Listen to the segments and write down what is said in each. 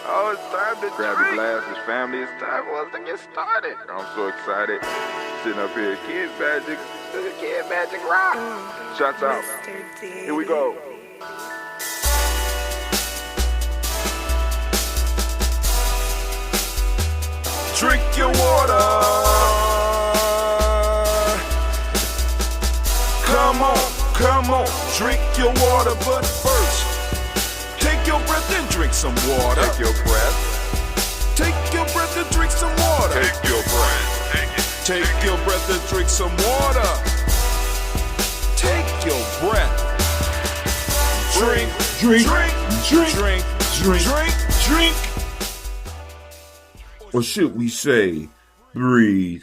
Oh, it's time to grab your glasses, family. It's time for us to get started. I'm so excited. Sitting up here, Kid Magic. This is Kid Magic Rock. Shots out. Here we go. Drink your water. Come on, drink your water, but first, take your breath and drink some water. Take your breath. Take your breath and drink some water. Take your breath. Take your breath and drink some water. Take your breath. Drink. Or should we say, breathe,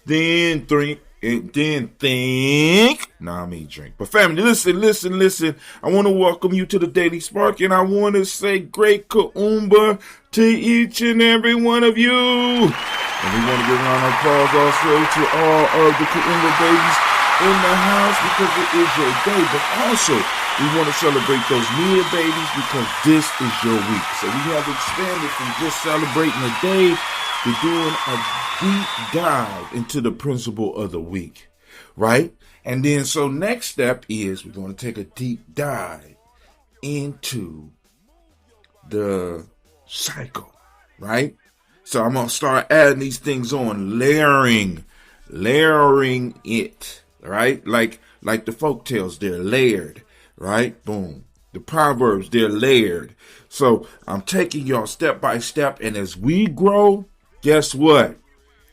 then drink, and then think. Nah, I mean drink. But family, listen. I want to welcome you to the Daily Spark, and I want to say great Kaumba to each and every one of you. And we want to give a round of applause also to all of the Kaumba babies in the house because it is your day. But also, we want to celebrate those Nia babies because this is your week. So we have expanded from just celebrating a day to doing a deep dive into the principle of the week, right? And then so next step is we're going to take a deep dive into the cycle, right? So I'm going to start adding these things on, layering it, right? Like the folk tales, they're layered, right? Boom. The Proverbs, they're layered. So I'm taking y'all step by step, and as we grow, guess what?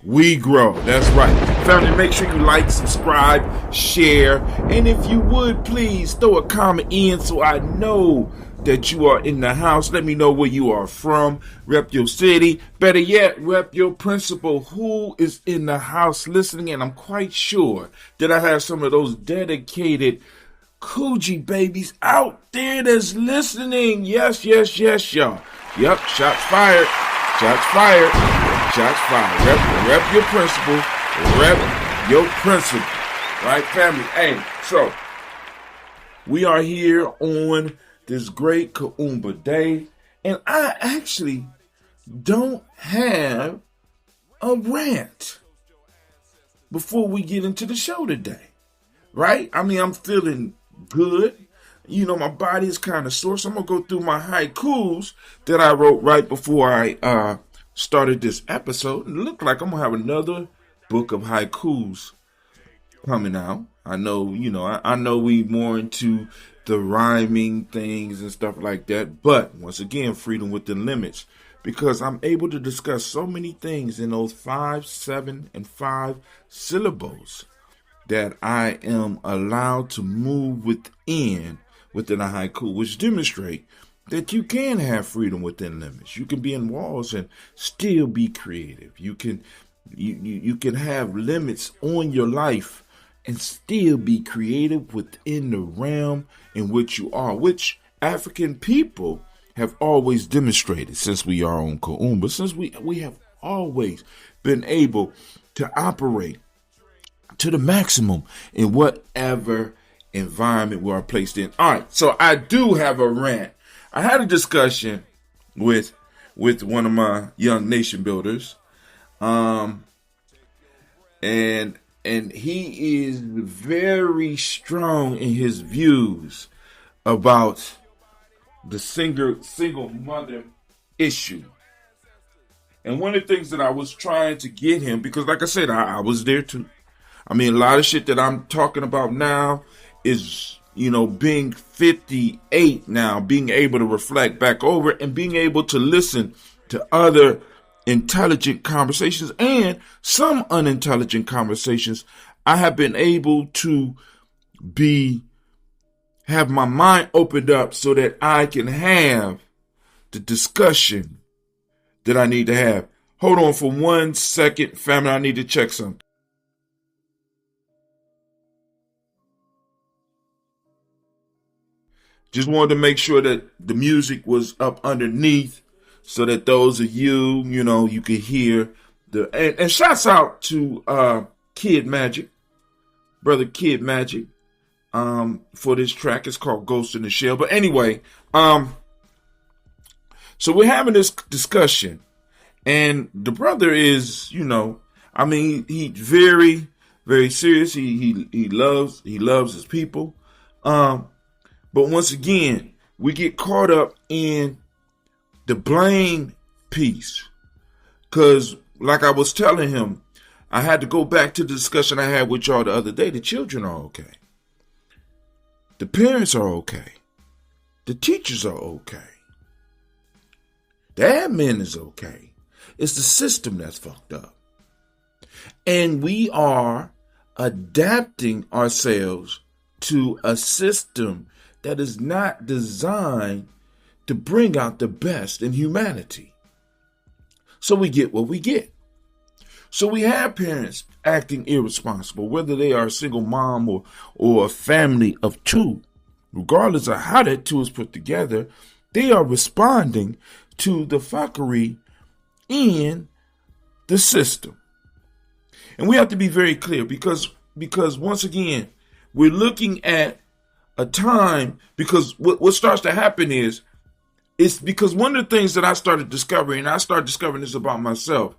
We grow. That's right. Family, make sure you like, subscribe, share, and if you would, please throw a comment in so I know that you are in the house. Let me know where you are from. Rep your city. Better yet, rep your principal. Who is in the house listening? And I'm quite sure that I have some of those dedicated Coogi babies out there that's listening. Yes, y'all. Yep, shots fired. Rep your principal. Right, family? Hey, so we are here on this great Kaumba Day, and I actually don't have a rant before we get into the show today, right? I mean, I'm feeling good. You know, my body is kind of sore, so I'm going to go through my haikus that I wrote right before I started this episode. It looked like I'm going to have another book of haikus coming out. I know, I know we more into the rhyming things and stuff like that, but once again, freedom within limits, because I'm able to discuss so many things in those 5, 7, and 5 syllables that I am allowed to move within a haiku, which demonstrate that you can have freedom within limits. You can be in walls and still be creative. You can have limits on your life and still be creative within the realm in which you are, which African people have always demonstrated since we are on Kaumba, since we have always been able to operate to the maximum in whatever environment we are placed in. All right, so I do have a rant. I had a discussion with one of my young nation builders, and he is very strong in his views about the single mother issue. And one of the things that I was trying to get him, because like I said, I was there too. I mean, a lot of shit that I'm talking about now is, being 58 now, being able to reflect back over and being able to listen to other intelligent conversations and some unintelligent conversations. I have been able to have my mind opened up so that I can have the discussion that I need to have. Hold on for 1 second, family. I need to check something. Just wanted to make sure that the music was up underneath so that those of you, you could hear and shouts out to Kid Magic, brother Kid Magic, for this track. It's called Ghost in the Shell. But anyway, So we're having this discussion, and the brother is, he's very, very serious. He loves his people. But once again, we get caught up in the blame piece. Because, like I was telling him, I had to go back to the discussion I had with y'all the other day. The children are okay. The parents are okay. The teachers are okay. The admin is okay. It's the system that's fucked up. And we are adapting ourselves to a system that is not designed to bring out the best in humanity. So we get what we get. So we have parents acting irresponsible, whether they are a single mom or a family of two. Regardless of how that two is put together, they are responding to the fuckery in the system. And we have to be very clear because once again, we're looking at a time, because what starts to happen is, it's because one of the things that I started discovering, and I started discovering this about myself,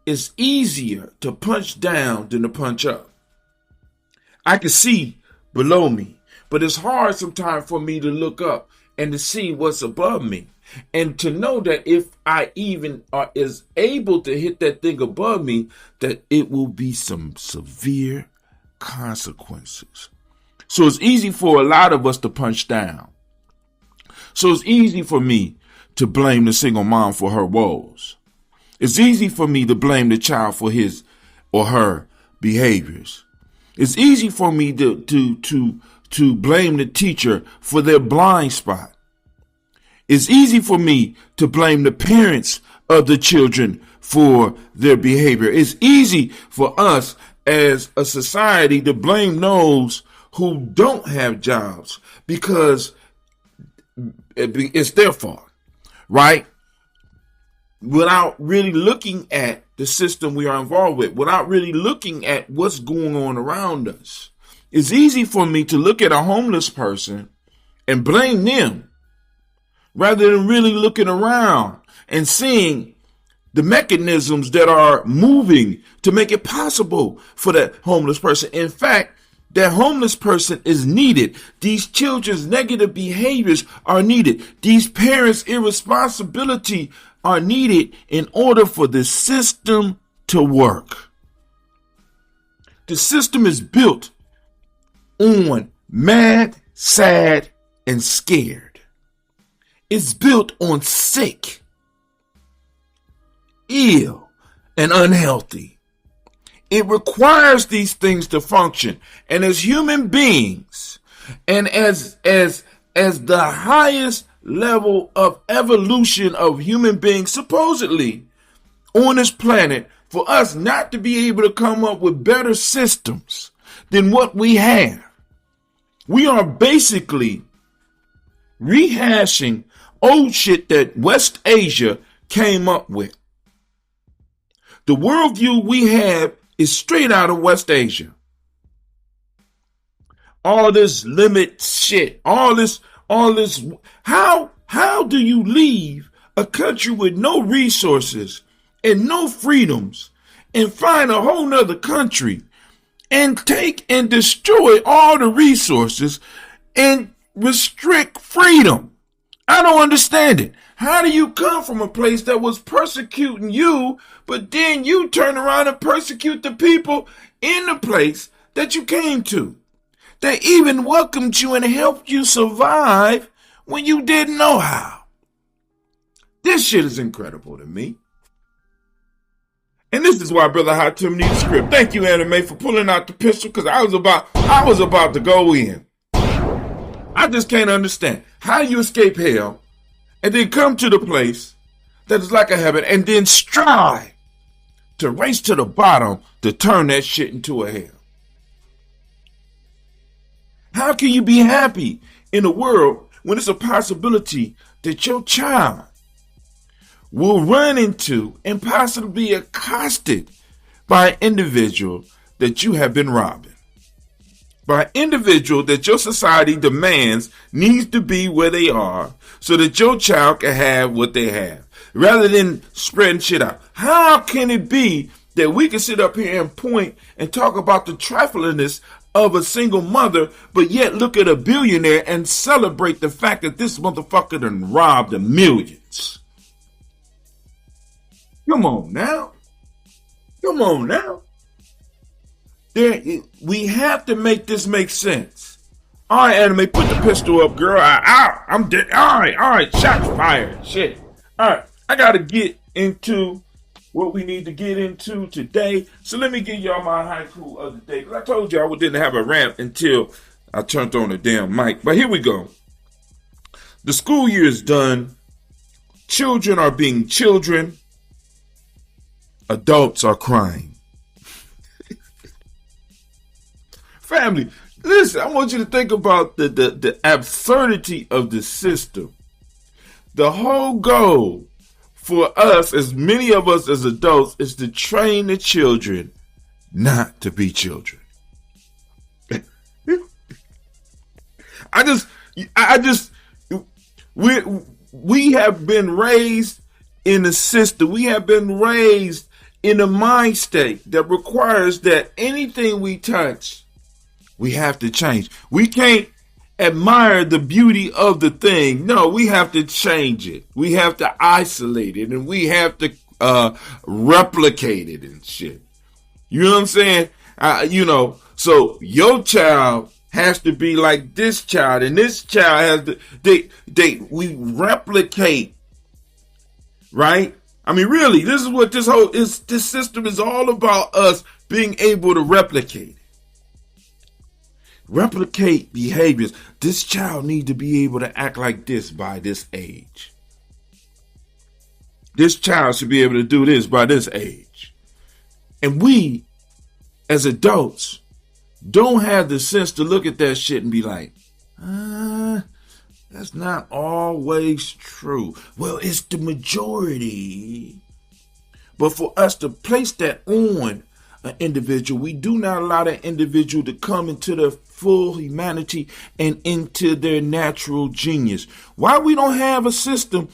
it's easier to punch down than to punch up. I can see below me, but it's hard sometimes for me to look up and to see what's above me. And to know that if I even is able to hit that thing above me, that it will be some severe consequences. So it's easy for a lot of us to punch down. So it's easy for me to blame the single mom for her woes. It's easy for me to blame the child for his or her behaviors. It's easy for me to blame the teacher for their blind spot. It's easy for me to blame the parents of the children for their behavior. It's easy for us as a society to blame those who don't have jobs because it's their fault, right? Without really looking at the system we are involved with, without really looking at what's going on around us. It's easy for me to look at a homeless person and blame them rather than really looking around and seeing the mechanisms that are moving to make it possible for that homeless person. In fact, that homeless person is needed. These children's negative behaviors are needed. These parents' irresponsibility are needed in order for the system to work. The system is built on mad, sad, and scared. It's built on sick, ill, and unhealthy. It requires these things to function. And as human beings, and as the highest level of evolution of human beings, supposedly, on this planet, for us not to be able to come up with better systems than what we have, we are basically rehashing old shit that West Asia came up with. The worldview we have is straight out of West Asia. All this limit shit, all this, how do you leave a country with no resources and no freedoms and find a whole nother country and take and destroy all the resources and restrict freedom? I don't understand it. How do you come from a place that was persecuting you, but then you turn around and persecute the people in the place that you came to? They even welcomed you and helped you survive when you didn't know how. This shit is incredible to me. And this is why Brother Hatim needs a script. Thank you, Anime, for pulling out the pistol, because I was about to go in. I just can't understand. How do you escape hell and then come to the place that is like a heaven and then strive to race to the bottom to turn that shit into a hell? How can you be happy in a world when it's a possibility that your child will run into and possibly be accosted by an individual that you have been robbing, by individual that your society demands needs to be where they are so that your child can have what they have, rather than spreading shit out. How can it be that we can sit up here and point and talk about the triflingness of a single mother, but yet look at a billionaire and celebrate the fact that this motherfucker done robbed the millions? Come on now. Come on now. We have to make this make sense. All right, Anime, put the pistol up, girl. I'm dead. All right, shots fired. Shit. All right, I got to get into what we need to get into today. So let me give y'all my haiku of the day. Because I told y'all I didn't have a rant until I turned on the damn mic. But here we go. The school year is done. Children are being children. Adults are crying. Family, listen, I want you to think about the absurdity of the system. The whole goal for us, as many of us as adults, is to train the children not to be children. We have been raised in a system. We have been raised in a mind state that requires that anything we touch, we have to change. We can't admire the beauty of the thing. No, we have to change it. We have to isolate it, and we have to replicate it and shit. You know what I'm saying? So your child has to be like this child, and this child has to. We replicate, right? I mean, really, this is what this system is all about: us being able to replicate. Replicate behaviors. This child needs to be able to act like this by this age. This child should be able to do this by this age. And we, as adults, don't have the sense to look at that shit and be like, that's not always true. Well, it's the majority. But for us to place that on an individual, we do not allow that individual to come into their full humanity and into their natural genius. Why we don't have a system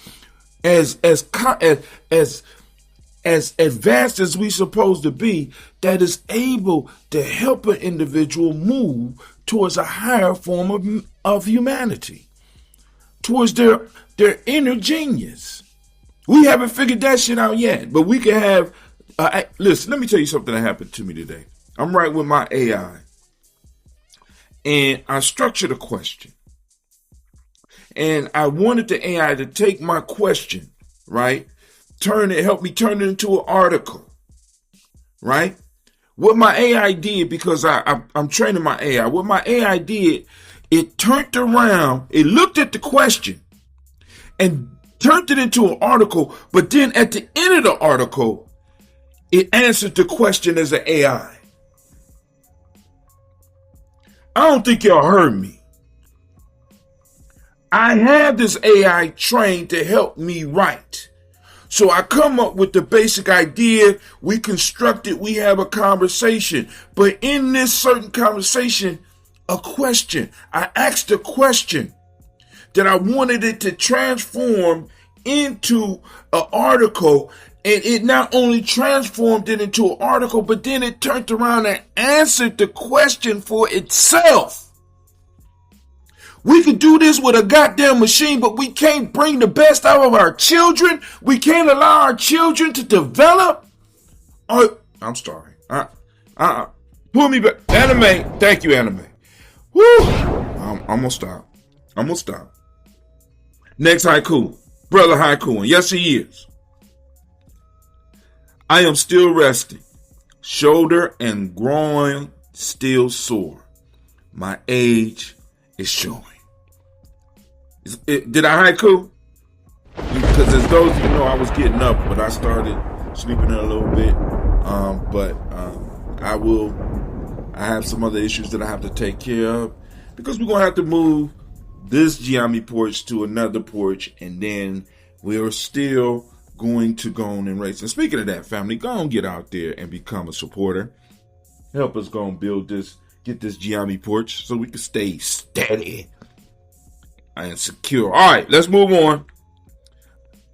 as advanced as we supposed to be that is able to help an individual move towards a higher form of humanity, towards their inner genius? We haven't figured that shit out yet, but we can have. Listen, let me tell you something that happened to me today. I'm right with my AI, and I structured a question, and I wanted the AI to take my question, right? Help me turn it into an article, right? What my AI did, because I'm training my AI. What my AI did, it turned around, it looked at the question, and turned it into an article. But then at the end of the article, it answered the question as an AI. I don't think y'all heard me. I have this AI trained to help me write. So I come up with the basic idea, we construct it, we have a conversation. But in this certain conversation, a question. I asked a question that I wanted it to transform into an article. And it not only transformed it into an article, but then it turned around and answered the question for itself. We could do this with a goddamn machine, but we can't bring the best out of our children. We can't allow our children to develop. Oh, I'm sorry. Pull me back. Anime. Thank you, Anime. Woo. I'm gonna stop. Next haiku. Brother haiku. And yes, he is. I am still resting. Shoulder and groin still sore. My age is showing. Did I haiku? Because as those of you know, I was getting up, but I started sleeping in a little bit. I have some other issues that I have to take care of, because we're going to have to move this Gye-nyame porch to another porch, and then we're still going to go on and race. And speaking of that, family, go on, get out there and become a supporter. Help us go and build this get this Gye-nyame porch so we can stay steady and secure. All right, let's move on.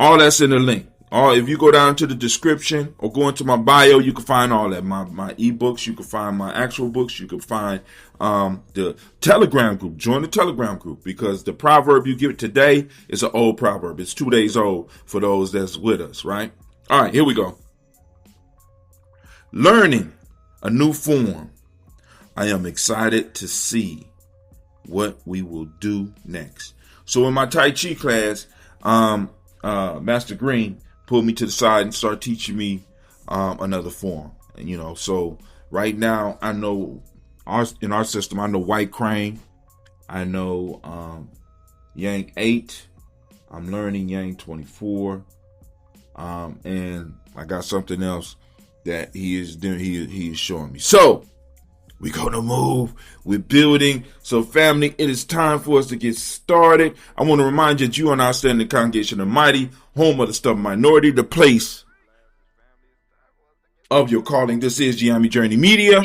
All that's in the link. If you go down to the description or go into my bio, you can find all that. My ebooks, you can find my actual books, you can find the Telegram group. Join the Telegram group, because the proverb you get today is an old proverb. It's 2 days old for those that's with us, right? All right, here we go. Learning a new form. I am excited to see what we will do next. So in my Tai Chi class, Master Green pulled me to the side and started teaching me another form. And, so right now I know in our system, I know White Crane. I know Yang 8. I'm learning Yang 24. And I got something else that he is doing. He is showing me. So we're going to move. We're building. So family, it is time for us to get started. I want to remind you that you are now standing in the congregation of mighty, home of the stubborn minority, the place of your calling. This is Gye-nyame Journey Media.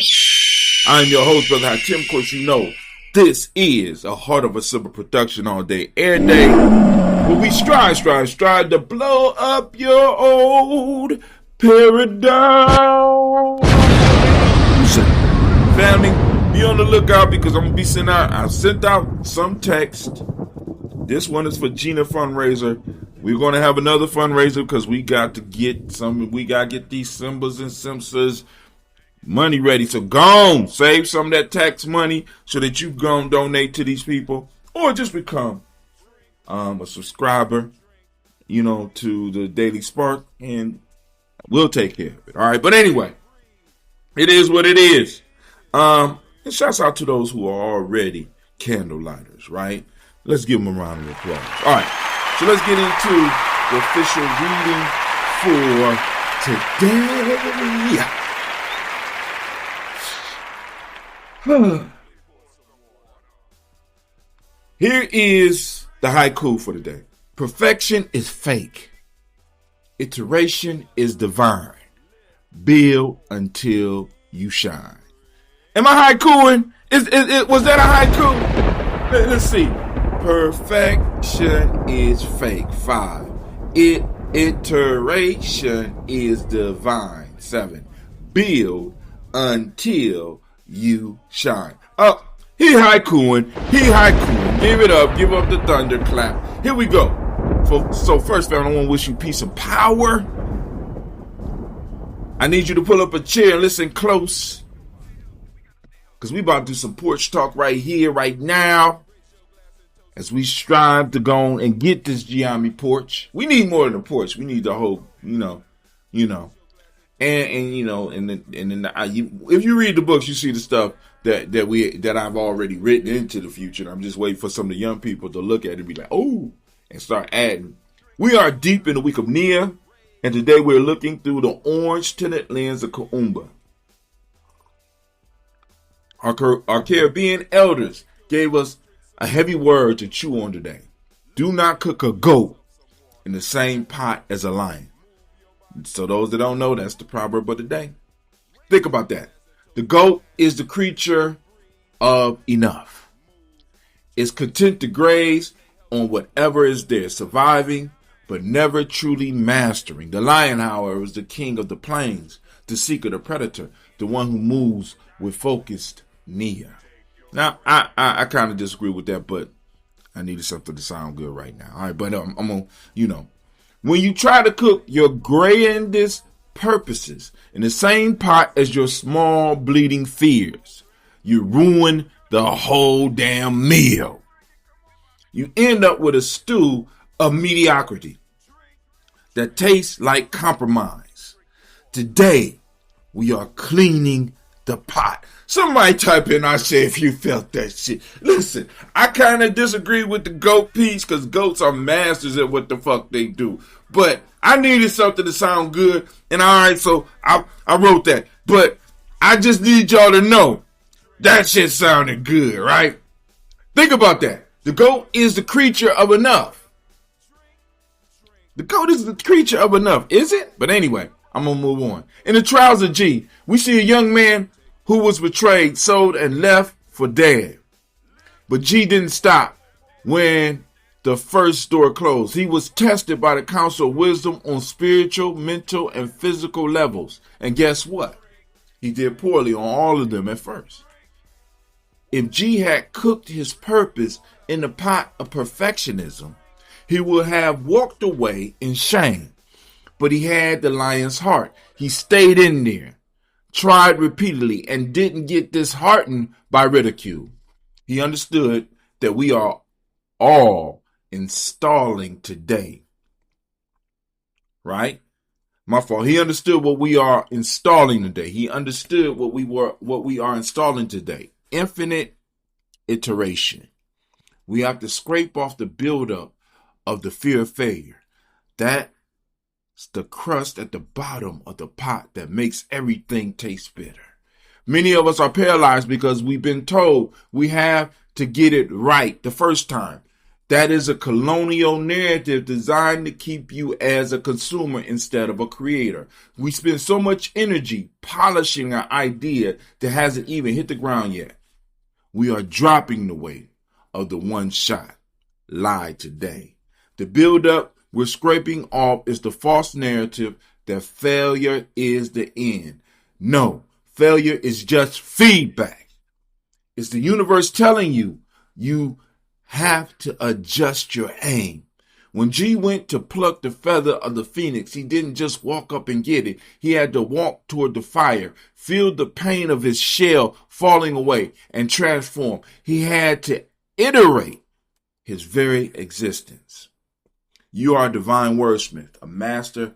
I'm your host, Brother Hatim. Of course, you know this is a Heart of a Simple production all day, every day, where we strive to blow up your old paradigm. Family, be on the lookout, because I'm gonna be sending out. I sent out some text. This one is for Gina fundraiser. We're gonna have another fundraiser because we got to get some. We gotta get these Simbas and Simpsons money ready. So go on, save some of that tax money so that you go and donate to these people, or just become a subscriber, to the Daily Spark, and we'll take care of it. All right, but anyway, it is what it is. And shouts out to those who are already candle lighters, right? Let's give them a round of applause. All right, so let's get into the official reading for today. Here is the haiku for the day. Perfection is fake. Iteration is divine. Build until you shine. Am I haikuing? Was that a haiku? Let's see. Perfection is fake. 5. Iteration is divine. 7. Build until you shine. He haikuing. Give it up. Give up the thunderclap. Here we go. So first, family, I want to wish you peace and power. I need you to pull up a chair and listen close, because we about to do some porch talk right here, right now, as we strive to go on and get this Gye-nyame porch. We need more than a porch. We need the whole, and if you read the books, you see the stuff that I've already written into the future. And I'm just waiting for some of the young people to look at it and be like, oh, and start adding. We are deep in the week of Nia, and today we're looking through the orange tinted lens of Kuumba. Our Caribbean elders gave us a heavy word to chew on today. Do not cook a goat in the same pot as a lion. So those that don't know, that's the proverb of the day. Think about that. The goat is the creature of enough. It's content to graze on whatever is there, surviving but never truly mastering. The lion, however, is the king of the plains, the seeker, the predator, the one who moves with focused Nia. Now, I kind of disagree with that, but I needed something to sound good right now. All right, but I'm going to, when you try to cook your grandest purposes in the same pot as your small bleeding fears, you ruin the whole damn meal. You end up with a stew of mediocrity that tastes like compromise. Today, we are cleaning the pot. Somebody type in, I say, if you felt that shit. Listen, I kind of disagree with the goat piece, because goats are masters at what the fuck they do. But I needed something to sound good, and all right, so I wrote that. But I just need y'all to know that shit sounded good, right? Think about that. The goat is the creature of enough. The goat is the creature of enough, is it? But anyway, I'm going to move on. In the trials of G, we see a young man who was betrayed, sold, and left for dead. But Gye didn't stop when the first store closed. He was tested by the council of wisdom on spiritual, mental, and physical levels. And guess what? He did poorly on all of them at first. If Gye had cooked his purpose in the pot of perfectionism, he would have walked away in shame. But he had the lion's heart. He stayed in there, tried repeatedly, and didn't get disheartened by ridicule. He understood that we are all installing today. Right? My fault. He understood what we are installing today. He understood what we are installing today. Infinite iteration. We have to scrape off the buildup of the fear of failure. That's the crust at the bottom of the pot that makes everything taste bitter. Many of us are paralyzed because we've been told we have to get it right the first time. That is a colonial narrative designed to keep you as a consumer instead of a creator. We spend so much energy polishing an idea that hasn't even hit the ground yet. We are dropping the weight of the one-shot lie today. The build-up we're scraping off is the false narrative that failure is the end. No, failure is just feedback. It's the universe telling you you have to adjust your aim. When Gye went to pluck the feather of the phoenix, he didn't just walk up and get it. He had to walk toward the fire, feel the pain of his shell falling away, and transform. He had to iterate his very existence. You are a divine wordsmith, a master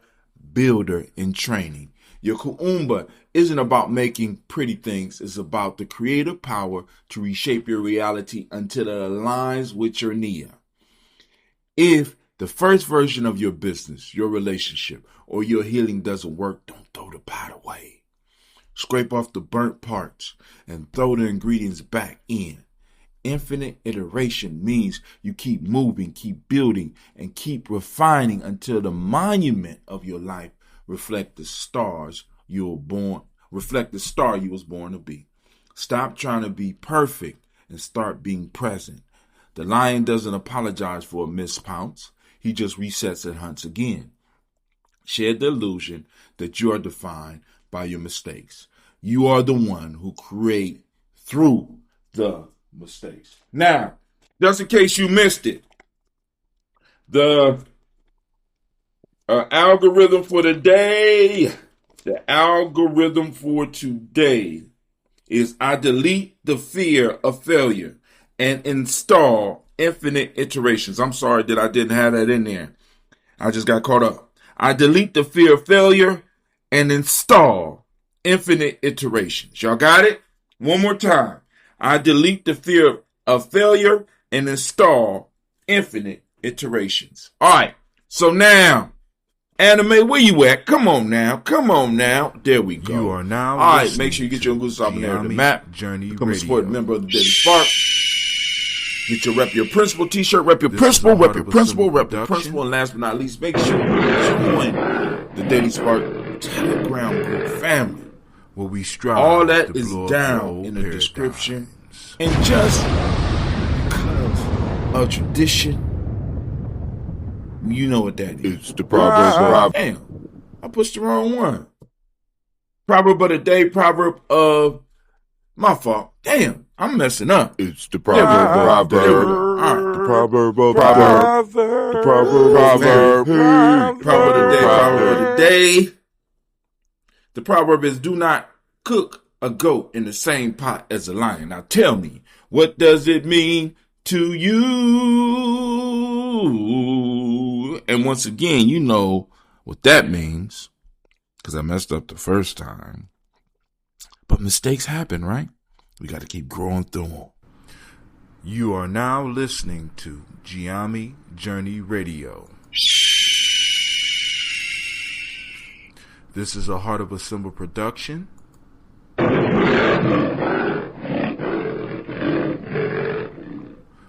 builder in training. Your kuumba isn't about making pretty things. It's about the creative power to reshape your reality until it aligns with your nia. If the first version of your business, your relationship, or your healing doesn't work, don't throw the pot away. Scrape off the burnt parts and throw the ingredients back in. Infinite iteration means you keep moving, keep building, and keep refining until the monument of your life reflect the star you was born to be. Stop trying to be perfect and start being present. The lion doesn't apologize for a missed pounce. He just resets and hunts again. Shed the illusion that you are defined by your mistakes. You are the one who create through the mistakes. Now, just in case you missed it, the algorithm for today is I delete the fear of failure and install infinite iterations. I'm sorry that I didn't have that in there. I just got caught up. I delete the fear of failure and install infinite iterations. Y'all got it? One more time. I delete the fear of failure and install infinite iterations. All right. So now, Anime, where you at? Come on now. There we go. You are now. All right. Make sure you get your goose up in there on the map. Journey Become a Radio. support member of the Daily Spark. Get your Rep Your Principal t-shirt. Rep Your Principal. Rep Your Principal. Rep Your Principal. And last but not least, make sure you join the Daily Spark Telegram group family. Where we strive. All that to is blow up down your in the paradigms. description. And just because of tradition, you know what that is. It's the proverb. Damn, I pushed the wrong one. Proverb of the day, proverb of my fault. Damn, I'm messing up. It's the proverb. There we go. All right. The proverb of Proverb. The proverb. Proverb of the day. The proverb is, do not cook a goat in the same pot as a lion. Now tell me, what does it mean to you? And once again, you know what that means, because I messed up the first time. But mistakes happen, right? We got to keep growing through them. You are now listening to Gye-nyame Journey Radio. This is a Heart of a Symbol production.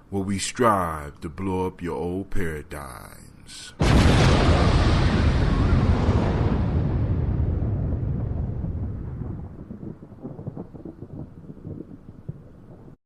Where we strive to blow up your old paradigms.